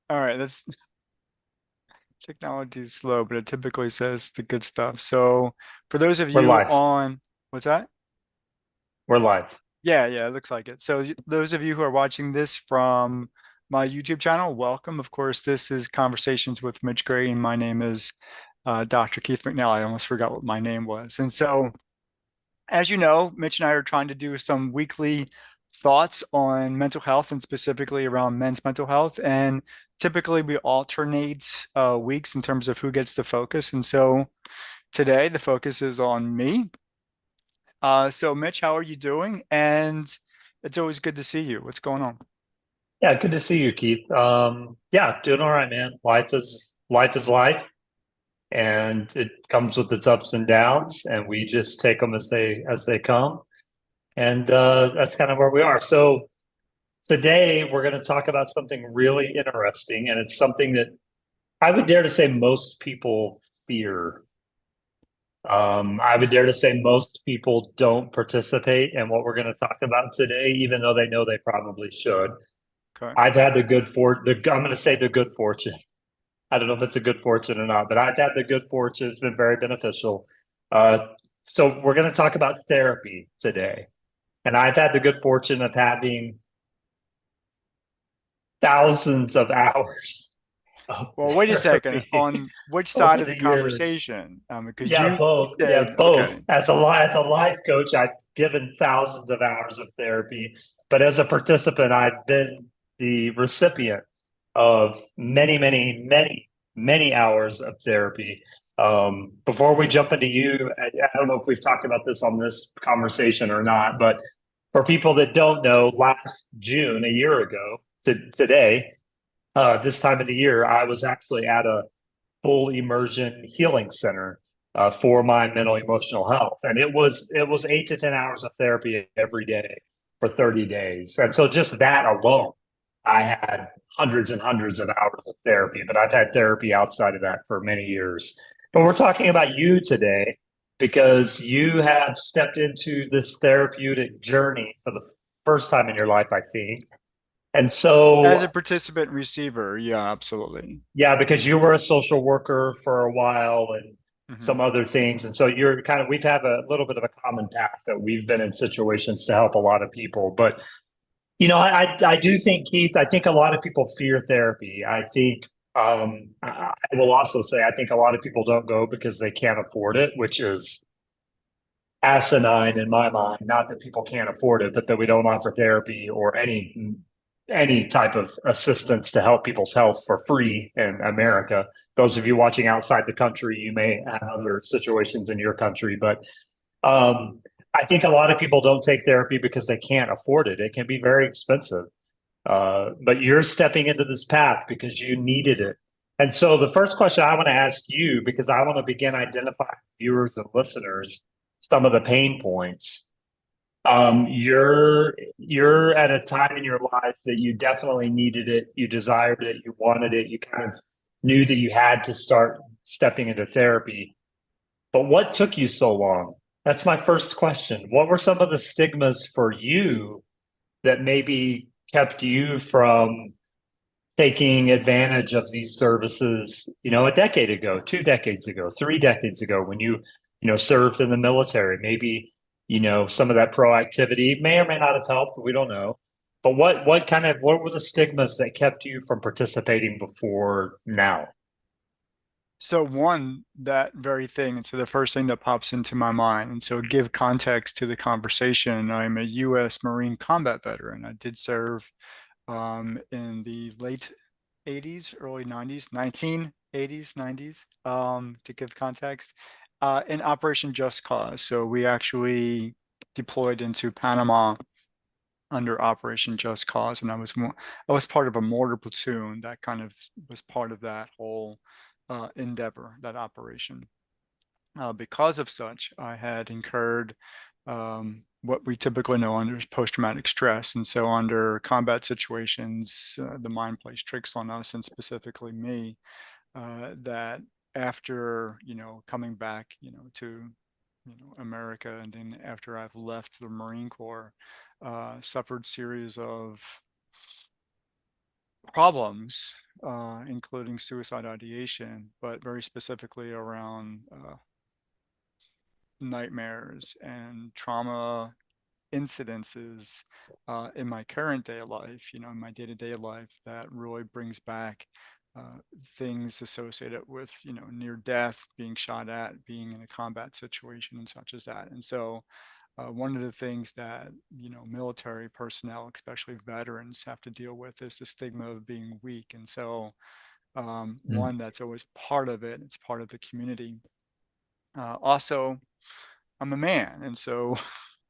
All right, that's technology is slow, but it typically says the good stuff. So for those of We're you live. on, what's that? We're live. Yeah, yeah, it looks like it. So those of you who are watching this from my YouTube channel, welcome. Of course, this is Conversations with Mitch Gray, and my name is Dr. Keith McNally. I almost forgot what my name was. And so, as you know, Mitch and I are trying to do some weekly thoughts on mental health and specifically around men's mental health. And typically we alternate weeks in terms of who gets to focus. And so today the focus is on me. So Mitch, how are you doing? And it's always good to see you. What's going on? Yeah, good to see you, Keith. Yeah, doing all right, man. Life is life, and it comes with its ups and downs, and we just take them as they come, and that's kind of where we are. So today we're going to talk about something really interesting, and it's something that I would dare to say most people fear. I would dare to say most people don't participate in what we're going to talk about today, even though they know they probably should. Okay. I've had I'm going to say the good fortune. I don't know if it's a good fortune or not, but I've had the good fortune. It's been very beneficial. Uh, so we're going to talk about therapy today. And I've had the good fortune of having thousands of hours of Well, wait a second. therapy On which side over of the the years. conversation? Because Yeah, you both. Yeah, said, both. okay, As a life coach, I've given thousands of hours of therapy, but as a participant, I've been the recipient of many, many, many, many hours of therapy. Before we jump into you, I don't know if we've talked about this on this conversation or not, but for people that don't know, last June, a year ago to today, this time of the year, I was actually at a full immersion healing center for my mental emotional health, and it was 8 to 10 hours of therapy every day for 30 days, and so just that alone, I had hundreds and hundreds of hours of therapy. But I've had therapy outside of that for many years. But we're talking about you today because you have stepped into this therapeutic journey for the first time in your life, I think. And as a so participant receiver, yeah, absolutely. yeah, because you were a social worker for a while and Hmm. some other things. And so you're kind of, we've had a little bit of a common path that we've been in situations to help a lot of people. But, I do think, Keith, I think a lot of people fear therapy. I think, I will also say, I think a lot of people don't go because they can't afford it, which is asinine in my mind. Not that people can't afford it, but that we don't offer therapy or any type of assistance to help people's health for free in America. Those of you watching outside the country, you may have other situations in your country, but I think a lot of people don't take therapy because they can't afford it. It can be very expensive. But you're stepping into this path because you needed it. And so the first question I want to ask you, because I want to begin identifying viewers and listeners some of the pain points. You're at a time in your life that you definitely needed it, you desired it, you wanted it, you kind of knew that you had to start stepping into therapy. But what took you so long? That's my first question. What were some of the stigmas for you that maybe kept you from taking advantage of these services, a decade ago, 2 decades ago, 3 decades ago, when served in the military? Maybe, some of that proactivity may or may not have helped. We don't know. But what were the stigmas that kept you from participating before now? So one, that very thing, and so the first thing that pops into my mind, and so give context to the conversation, I'm a U.S. Marine combat veteran. I did serve in the late 80s, early 90s, 1980s, 90s, to give context, in Operation Just Cause. So we actually deployed into Panama under Operation Just Cause, and I was part of a mortar platoon that kind of was part of that whole endeavor, that operation. Because of such, I had incurred what we typically know under post-traumatic stress. And so under combat situations, the mind plays tricks on us, and specifically me, that after, coming back, to, America, and then after I've left the Marine Corps, suffered series of problems including suicide ideation, but very specifically around nightmares and trauma incidences in my current day of life, in my day-to-day life that really brings back things associated with, near death, being shot at, being in a combat situation and such as that. And so one of the things that, military personnel, especially veterans, have to deal with is the stigma of being weak. And so Mm. one that's always part of it, it's part of the community. Also, I'm a man. And so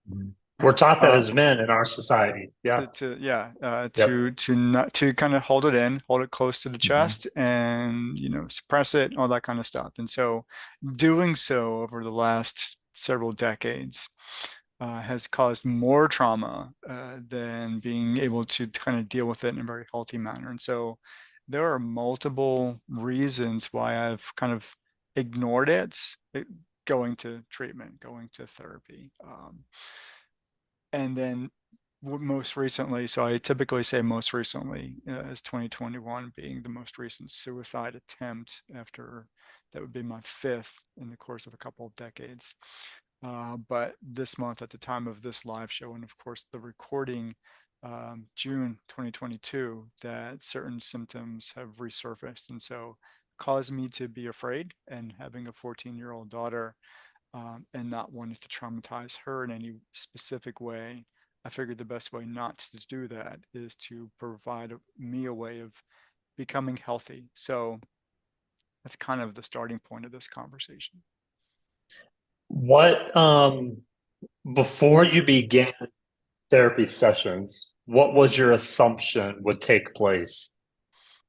Mm. We're taught that uh, as men in our society. Yeah. to yeah Yep. to not to kind of hold it close to the Hmm. chest and suppress it, all that kind of stuff. And so doing so over the last several decades has caused more trauma than being able to kind of deal with it in a very healthy manner. And so there are multiple reasons why I've kind of ignored it, going to treatment, going to therapy. And then most recently, so I typically say most recently, as 2021 being the most recent suicide attempt after that would be my fifth in the course of a couple of decades. But this month, at the time of this live show, and of course the recording, June 2022, that certain symptoms have resurfaced. And so caused me to be afraid, and having a 14-year-old daughter, and not wanting to traumatize her in any specific way, I figured the best way not to do that is to provide me a way of becoming healthy. So that's kind of the starting point of this conversation. What, before you began therapy sessions, what was your assumption would take place?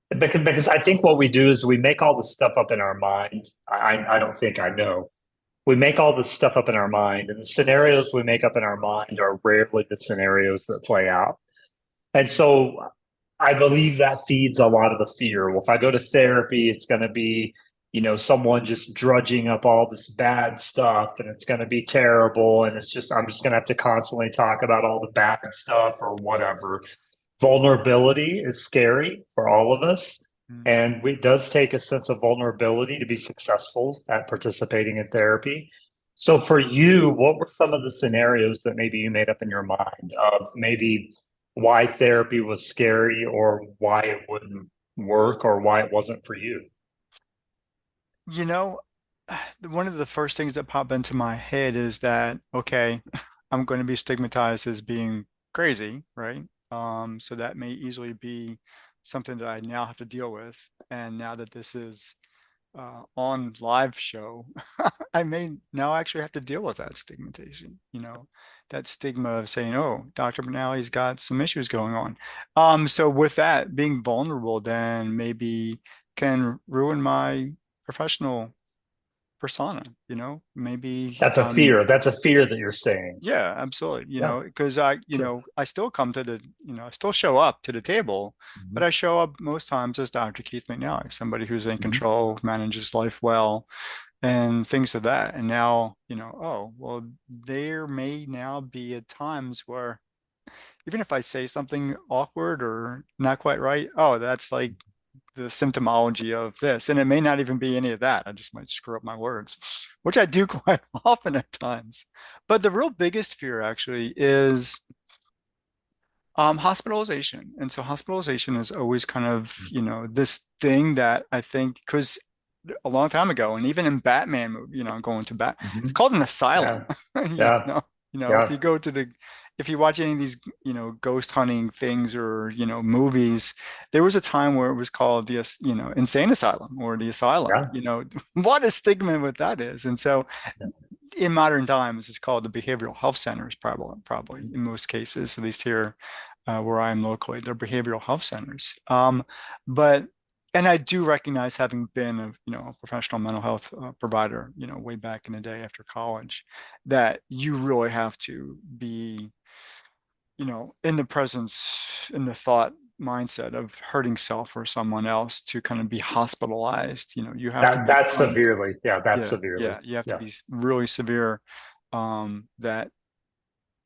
Because I think what we do is we make all the stuff up in our mind. I don't think I know. We make all this stuff up in our mind, and the scenarios we make up in our mind are rarely the scenarios that play out. And so I believe that feeds a lot of the fear. Well, if I go to therapy, it's going to be, someone just drudging up all this bad stuff and it's going to be terrible. And I'm just going to have to constantly talk about all the bad stuff or whatever. Vulnerability is scary for all of us. Mm. And it does take a sense of vulnerability to be successful at participating in therapy. So for you, what were some of the scenarios that maybe you made up in your mind of maybe why therapy was scary or why it wouldn't work or why it wasn't for you? You know, one of the first things that pop into my head is that, okay, I'm going to be stigmatized as being crazy, right? So that may easily be something that I now have to deal with. And now that this is on live show, I may now actually have to deal with that stigmatization, that stigma of saying, oh, Dr. Bernali's got some issues going on. So with that, being vulnerable then maybe can ruin my professional persona, maybe That's a fear. That's a fear that you're saying. yeah, absolutely. Yeah, Because sure. I still come to I still show up to the table, but Mhm. I show up most times as Dr. Keith McNally, somebody who's in Mhm. control, manages life well, and things of that. And now, oh, well, there may now be at times where even if I say something awkward or not quite right, oh, that's like the symptomology of this. And it may not even be any of that. I just might screw up my words, which I do quite often at times. But the real biggest fear actually is hospitalization. And so hospitalization is always kind of, this thing that I think, because a long time ago, and even in Batman movie, going to it's Mhm. called an asylum. Yeah, yeah, If you yeah, go to if you watch any of these, ghost hunting things or, movies, there was a time where it was called the, insane asylum or the asylum, yeah, what a stigma what that is. And so yeah. in modern times, it's called the behavioral health centers, probably in most cases, at least here where I am locally, they're behavioral health centers. But and I do recognize, having been a professional mental health provider, way back in the day after college, that you really have to be, in the presence, in the thought mindset of hurting self or someone else to kind of be hospitalized. You have to be That's kind of, severely. Yeah, that's yeah, severely. yeah, you have to Yeah. be really severe. That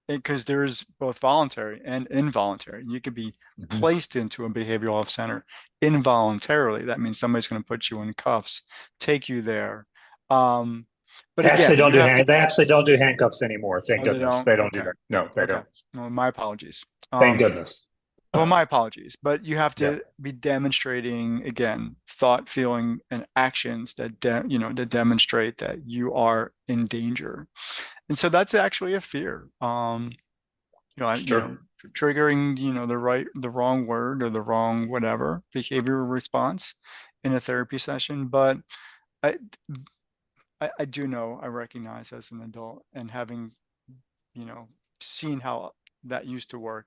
because there is both voluntary and involuntary. You could be Mhm. placed into a behavioral health center involuntarily. That means somebody's going to put you in cuffs, take you there. Um, but again, you have to. They actually don't do handcuffs anymore. Thank Oh, they goodness. don't. They don't do Okay. that. No, they Okay. don't. Well, my apologies. Thank goodness. Well, my apologies, but you have Yeah. to be demonstrating again thought, feeling, and actions that that demonstrate that you are in danger, and so that's actually a fear. Sure. Triggering the wrong word or the wrong whatever behavioral response in a therapy session, but I I do know I recognize as an adult and having you know, seen how that used to work,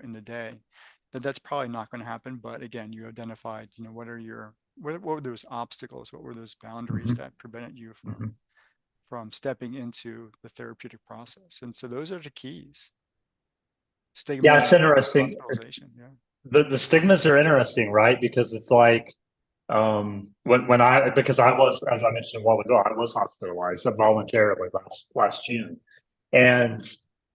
in the day, that that's probably not going to happen. But again, you identified, what were those obstacles? What were those boundaries Hmm. that prevented you Hmm. from stepping into the therapeutic process? And so those are the keys: stigma Yeah, and it's interesting. hospitalization. Yeah. The stigmas are interesting, right? Because it's like when I because I was, as I mentioned a while ago, I was hospitalized voluntarily last June. And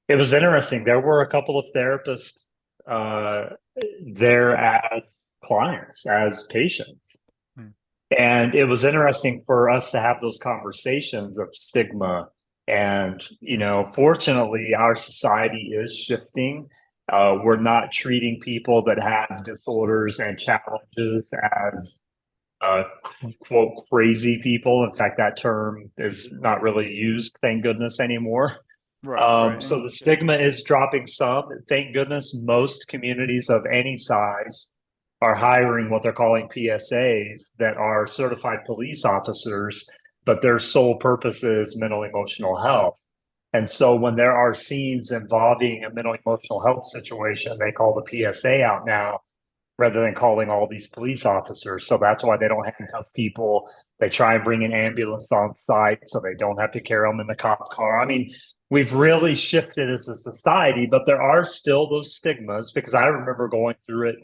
it was interesting. There were a couple of therapists uh, there as clients, as patients. Hmm. And it was interesting for us to have those conversations of stigma. And, fortunately, our society is shifting. We're not treating people that have disorders and challenges as uh, quote crazy people. In fact, that term is not really used, thank goodness, anymore. Right, right. So And the yeah. stigma is dropping some. Thank goodness most communities of any size are hiring what they're calling PSAs that are certified police officers, but their sole purpose is mental emotional health. And so when there are scenes involving a mental emotional health situation, they call the PSA out now rather than calling all these police officers. So that's why they don't handcuff people. They try and bring an ambulance on site so they don't have to carry them in the cop car. I mean, we've really shifted as a society, but there are still those stigmas because I remember going through it,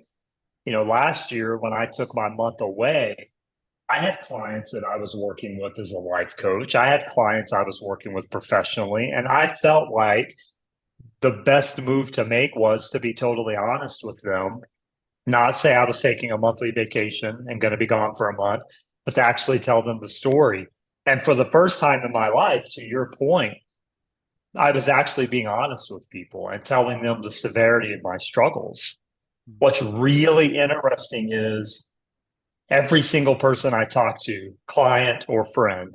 last year when I took my month away. I had clients that I was working with as a life coach. I had clients I was working with professionally, and I felt like the best move to make was to be totally honest with them, not say I was taking a monthly vacation and going to be gone for a month, but to actually tell them the story. And for the first time in my life, to your point, I was actually being honest with people and telling them the severity of my struggles. What's really interesting is every single person I talked to, client or friend,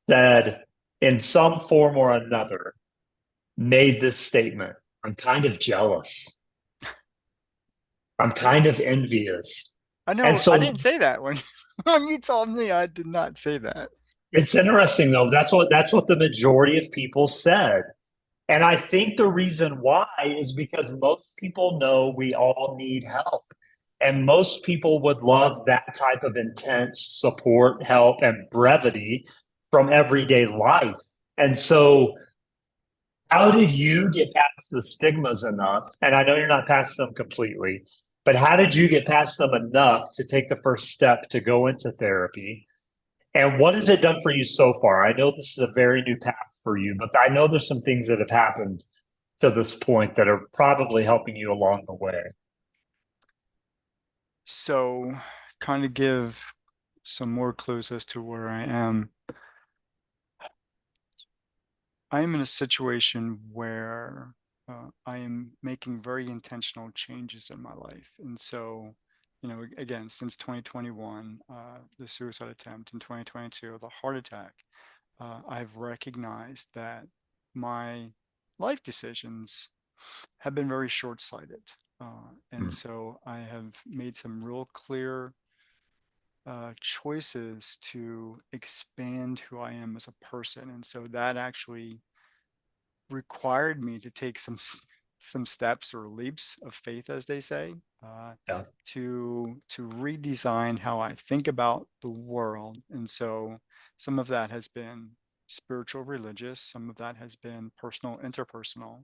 said in some form or another, made this statement: I'm kind of jealous. I'm Yeah. kind of envious. I And know I so didn't say that when when you told me. I did not say that. it's interesting though. That's what the majority of people said. And I think the reason why is because most people know we all need help. And most people would love that type of intense support, help, and brevity from everyday life. And so, how did you get past the stigmas enough? And I know you're not past them completely, but how did you get past them enough to take the first step to go into therapy? And what has it done for you so far? I know this is a very new path for you, but I know there's some things that have happened to this point that are probably helping you along the way. So, kind of give some more clues as to where I am. I am in a situation where I am making very intentional changes in my life. And so, again, since 2021, the suicide attempt, in 2022, the heart attack, I've recognized that my life decisions have been very short-sighted. And Mm. so I have made some real clear choices to expand who I am as a person. And so that actually required me to take some steps or leaps of faith, as they say, Yeah. to redesign how I think about the world. And so some of that has been spiritual, religious. Some of that has been personal, interpersonal.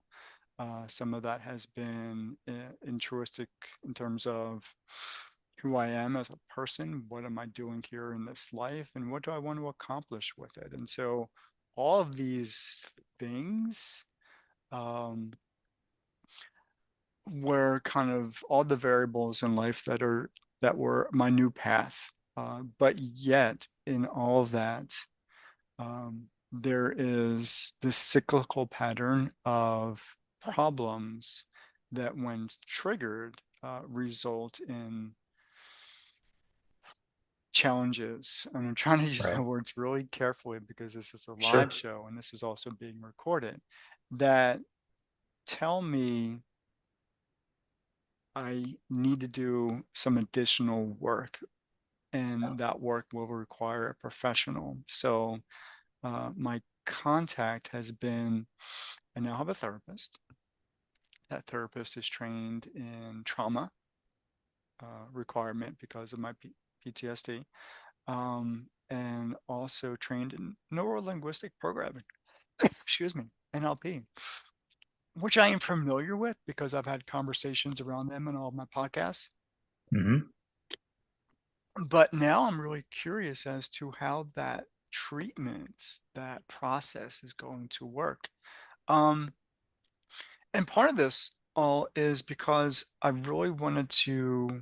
Some of that has been altruistic in terms of who I am as a person. What am I doing here in this life? And what do I want to accomplish with it? And so all of these things um, were kind of all the variables in life that were my new path. But yet, in all of that, there is this cyclical pattern of problems that, when triggered, result in challenges. And I'm trying to use my Right. words really carefully because this is a live Sure. show and this is also being recorded, that tell me I need to do some additional work, and that work will require a professional. So my contact has been, I now have a therapist. That therapist is trained in trauma requirement because of my PTSD, and also trained in neuro-linguistic programming, excuse me, NLP, which I am familiar with because I've had conversations around them in all of my podcasts. Hmm. But now I'm really curious as to how that treatment, that process is going to work. Um, and part of this all is because I really wanted to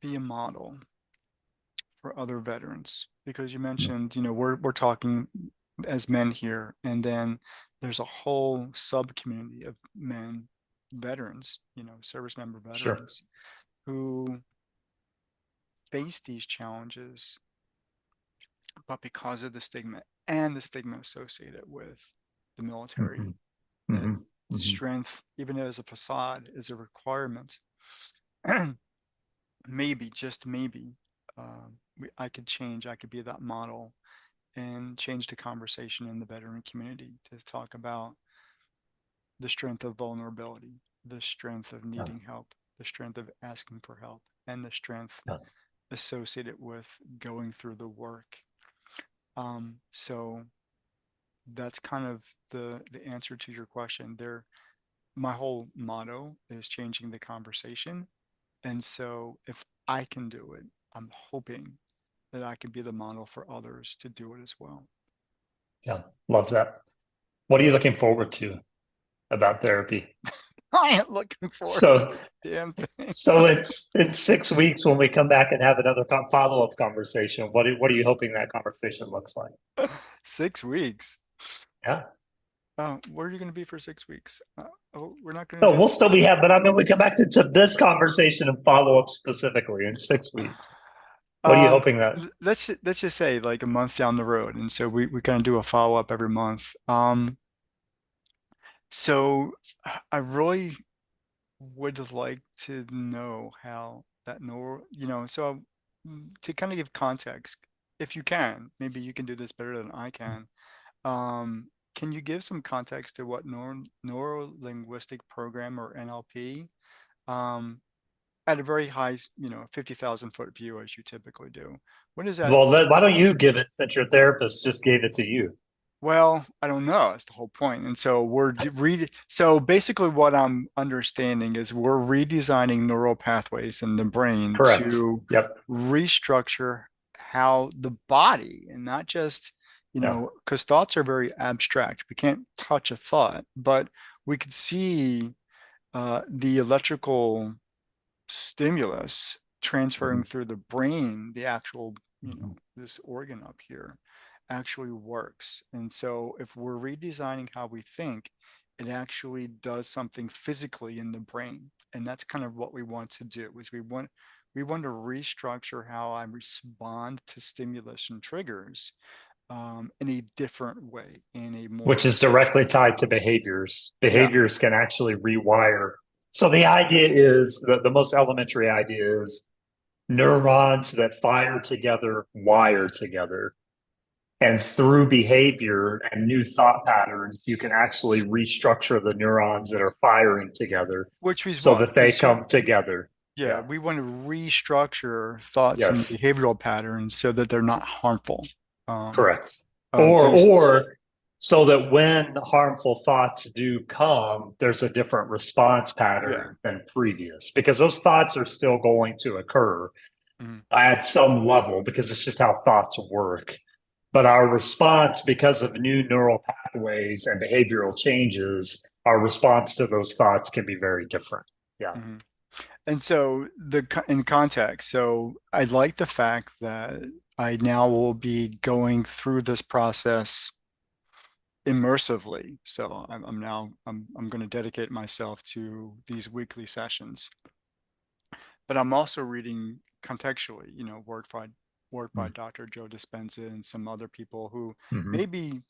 be a model for other veterans because you mentioned, we're talking as men here, and then there's a whole sub community of men veterans, service member Sure. veterans who face these challenges, but because of the stigma and the stigma associated with the military, Hmm. that Hmm. Hmm. strength, even as a facade, is a requirement. Maybe, just maybe, I could change. I could be that model and change the conversation in the veteran community to talk about the strength of vulnerability, the strength of Yeah. needing help, the strength of asking for help, and the strength Yeah. associated with going through the work. So that's kind of the answer to your question. There, my whole motto is changing the conversation. And so if I can do it, I'm hoping that I can be the model for others to do it as well. Yeah. Love that. What are you looking forward to about therapy? I ain't looking forward to So, a damn thing. so it's in 6 weeks when we come back and have another follow-up conversation. What are you hoping that conversation looks like? 6 weeks. Yeah. Where are you going to be for 6 weeks? Oh, we're not going No, to do. we'll still be having, but I mean, we come back to this conversation and follow up specifically in 6 weeks. What are you Um, hoping that? let's just say like a month down the road, and so we kind of do a follow up every month. So I really would like to know how that neuro, so to kind of give context, if you can, maybe you can do this better than I can. Can you give some context to what neuro-linguistic program, or NLP, um, at a very high, 50,000 foot view, as you typically do? What is that? Well, why don't you give it since your therapist just gave it to you? Well, I don't know. That's the whole point. And so so basically what I'm understanding is we're redesigning neural pathways in the brain Correct. to Yep. restructure how the body, and not just, Yeah. because thoughts are very abstract. We can't touch a thought, but we could see the electrical stimulus transferring Mhm. through the brain, the actual, Mhm. this organ up here actually works. And so if we're redesigning how we think, it actually does something physically in the brain. And that's kind of what we want to do, is we want to restructure how I respond to stimulus and triggers, in a different way, in a more Which is directly intentional way. tied to behaviors. Yeah, Behaviors can actually rewire. So the idea is the most elementary idea is neurons that fire together wire together. And through behavior and new thought patterns, you can actually restructure the neurons that are firing together which is so what that they is come together. yeah, Yeah. we want to restructure thoughts and Yes. behavioral patterns so that they're not harmful. Um, Correct. Or there's or so that when harmful thoughts do come, there's a different response Yeah. pattern than previous because those thoughts are still going to occur Mhm. at some level because it's just how thoughts work. but our response, because of new neural pathways and behavioral changes, our response to those thoughts can be very different. Yeah. Hmm. And so in context, so I like the fact that I now will be going through this process immersively. So I'm now I'm going to dedicate myself to these weekly sessions, but I'm also reading contextually, work by Dr. Joe Dispenza and some other people who Mm-hmm. maybe,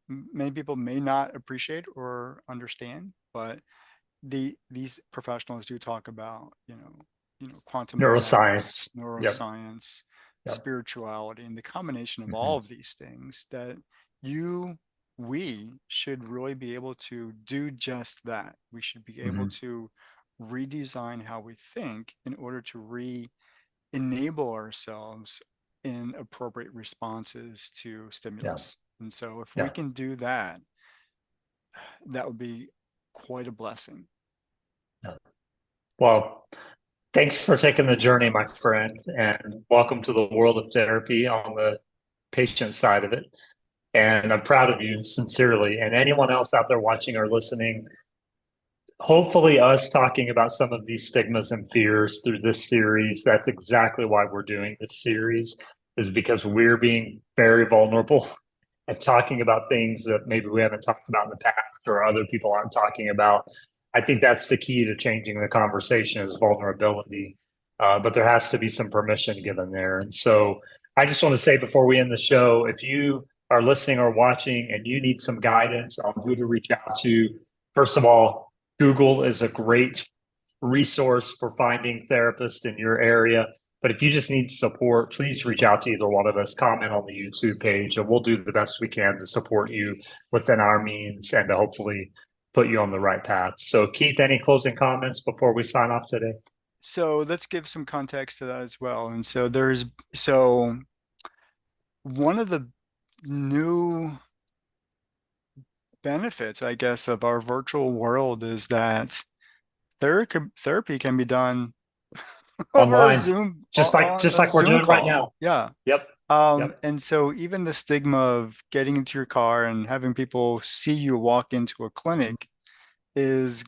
many people may not appreciate or understand, but these professionals do talk about, quantum mechanics, Neuroscience. Yep. neuroscience, Yep. spirituality, and the combination of Mm-hmm. all of these things that you we should really be able to do just that. We should be able Mm-hmm. to redesign how we think in order to enable ourselves in appropriate responses to Yeah. stimulus. And so if we Yeah. can do that, that would be quite a blessing. Yeah. Well, thanks for taking the journey, my friend, and welcome to the world of therapy on the patient side of it. And I'm proud of you sincerely. And anyone else out there watching or listening, hopefully, us talking about some of these stigmas and fears through this series, that's exactly why we're doing this series, is because we're being very vulnerable and talking about things that maybe we haven't talked about in the past or other people aren't talking about. I think that's the key to changing the conversation is vulnerability. But there has to be some permission given there. And so I just want to say before we end the show, if you are listening or watching and you need some guidance on who to reach out to, first of all, Google is a great resource for finding therapists in your area. But if you just need support, please reach out to either one of us, comment on the YouTube page, and we'll do the best we can to support you within our means and to hopefully put you on the right path. So, Keith, any closing comments before we sign off today? So let's give some context to that as well. And so one of the new benefits, I guess, of our virtual world is that therapy can be done over a Online, Zoom on just a like we're Zoom doing right call. now. Yeah. Yep. Yep. And so even the stigma of getting into your car and having people see you walk into a clinic is You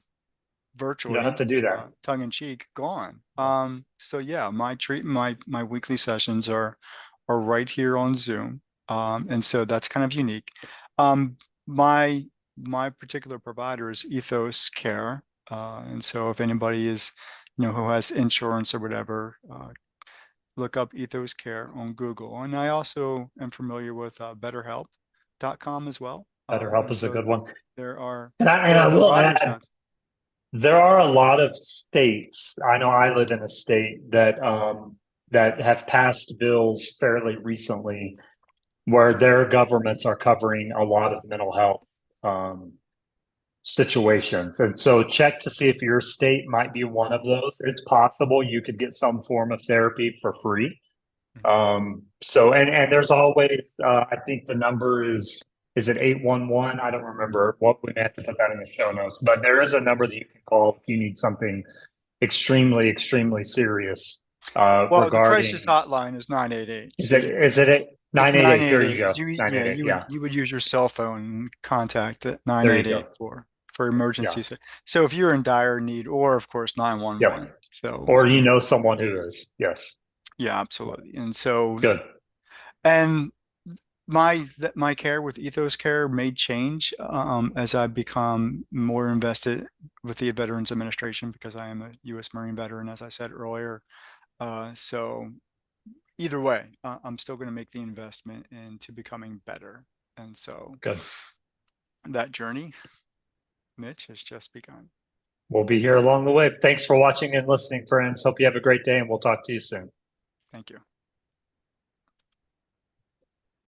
don't have virtually, to do that. tongue in cheek, gone. Yeah. So yeah, my weekly sessions are right here on Zoom. And so that's kind of unique. Um, my my particular provider is Ethos Care. And so if anybody is, who has insurance or whatever, look up Ethos Care on Google. And I also am familiar with BetterHelp.com as well. BetterHelp And is a so good one. there are And there I are will providers add, out. there are a lot of states. I know I live in a state that have passed bills fairly recently where their governments are covering a lot of mental health um, situations. And so check to see if your state might be one of those. It's possible you could get some form of therapy for free. Mhm. And there's always I think the number is it 811? I don't remember what we may have to put that in the show notes, but there is a number that you can call if you need something extremely, extremely serious Well, the crisis regarding hotline is 988. is So it you, is it it's 988? There you 988. go. Yeah, 988. Yeah. you would use your cell phone and contact at There you 988 go. for Yeah. emergencies. So if you're in dire need, or of course 911. Yep. So Or you know someone who is. Yes. yeah, absolutely. And so Good. and my care with Ethos Care may change as I become more invested with the Veterans Administration because I am a U.S. Marine veteran, as I said earlier. So either way, I'm still going to make the investment into becoming better. And so Good. that journey, Mitch, has just begun. We'll be here along the way. Thanks for watching and listening, friends. Hope you have a great day and we'll talk to you soon. Thank you.